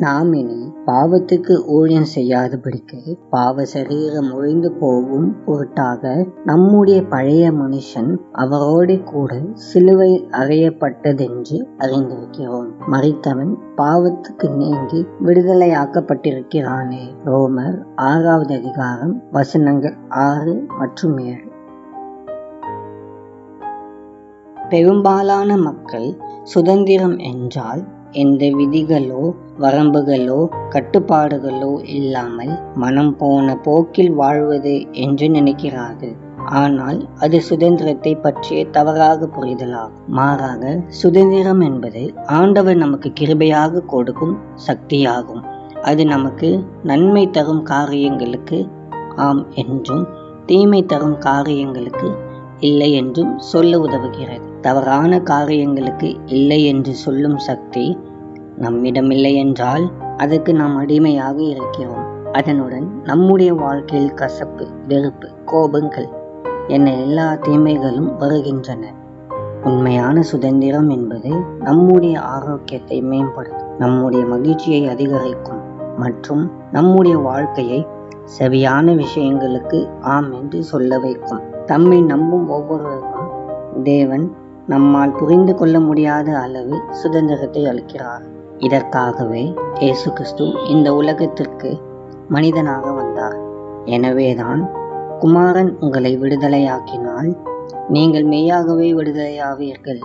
நாம் இனி பாவத்துக்கு ஊழியம் செய்யாதபடிக்கு பாவ சரீரம் ஒழிந்து போகும் பொருட்டாக நம்முடைய பழைய மனுஷன் அவரோடு கூட சிலுவை அறையப்பட்டதென்று அறிந்திருக்கிறோம். மரித்தவன் பாவத்துக்கு நீங்கி விடுதலையாக்கப்பட்டிருக்கிறானே. ரோமர் 6வது அதிகாரம் வசனங்கள் 6 மற்றும் 7. பெரும்பாலான மக்கள் சுதந்திரம் என்றால் எந்த விதிகளோ வரம்புகளோ கட்டுப்பாடுகளோ இல்லாமல் மனம் போன போக்கில் வாழ்வது என்று நினைக்கிறார்கள். ஆனால் அது சுதந்திரத்தை பற்றிய தவறாக புரிதலாகும். மாறாக சுதந்திரம் என்பது ஆண்டவர் நமக்கு கிருபையாக கொடுக்கும் சக்தியாகும். அது நமக்கு நன்மை தரும் காரியங்களுக்கு ஆம் என்றும் தீமை தரும் காரியங்களுக்கு இல்லை என்றும் சொல்ல உதவுகிறது. தவறான காரியங்களுக்கு இல்லை என்று சொல்லும் சக்தி நம்மிடமில்லை என்றால் அதற்கு நாம் அடிமையாக இருக்கிறோம். அதனுடன் நம்முடைய வாழ்க்கையில் கசப்பு, வெறுப்பு, கோபங்கள் என எல்லா தீமைகளும் வருகின்றன. உண்மையான சுதந்திரம் என்பது நம்முடைய ஆரோக்கியத்தை மேம்படுத்தும், நம்முடைய மகிழ்ச்சியை அதிகரிக்கும் மற்றும் நம்முடைய வாழ்க்கையை சரியான விஷயங்களுக்கு ஆம் என்று சொல்ல வைக்கும். தம்மை நம்பும் ஒவ்வொருவருக்கும் தேவன் நம்மால் புரிந்து கொள்ள முடியாத அளவு சுதந்திரத்தை அளிக்கிறார். இதற்காகவே இயேசு கிறிஸ்து இந்த உலகத்திற்கு மனிதனாக வந்தார். எனவேதான் குமாரன் உங்களை விடுதலையாக்கினால் நீங்கள் மெய்யாகவே விடுதலையாவீர்கள்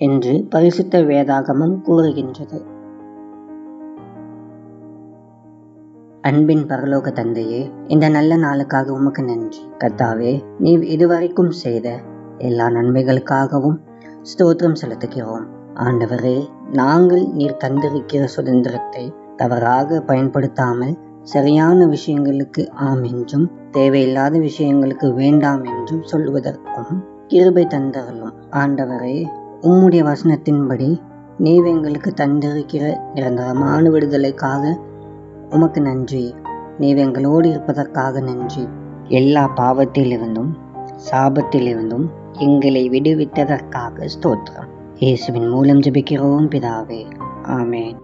என்று பரிசுத்த வேதாகமம் கூறுகின்றது. அன்பின் பரலோக தந்தையே, இந்த நல்ல நாளுக்காக உமக்கு நன்றி. கர்த்தாவே, நீர் இதுவரைக்கும் செய்த எல்லா நன்மைகளுக்காகவும் ஸ்தோத்திரம் செலுத்துகிறோம். ஆண்டவரே, நாங்கள் நீர் தந்திருக்கிற சுதந்திரத்தை தவறாக பயன்படுத்தாமல் சரியான விஷயங்களுக்கு ஆம் என்றும் தேவையில்லாத விஷயங்களுக்கு வேண்டாம் என்றும் சொல்வதற்கும் கிருபை தந்தருளும். ஆண்டவரே, உம்முடைய வசனத்தின்படி நீர் எங்களுக்கு தந்திருக்கிற நிரந்தரமான விடுதலைக்காக உமக்கு நன்றி. நீர் எங்களோடு இருப்பதற்காக நன்றி. எல்லா பாவத்திலிருந்தும் சாபத்திலிருந்தும் எங்களை விடுவித்ததற்காக ஸ்தோத்திரம். இயேசுவின் மூலம் ஜெபிக்கிறோம் பிதாவே. ஆமென்.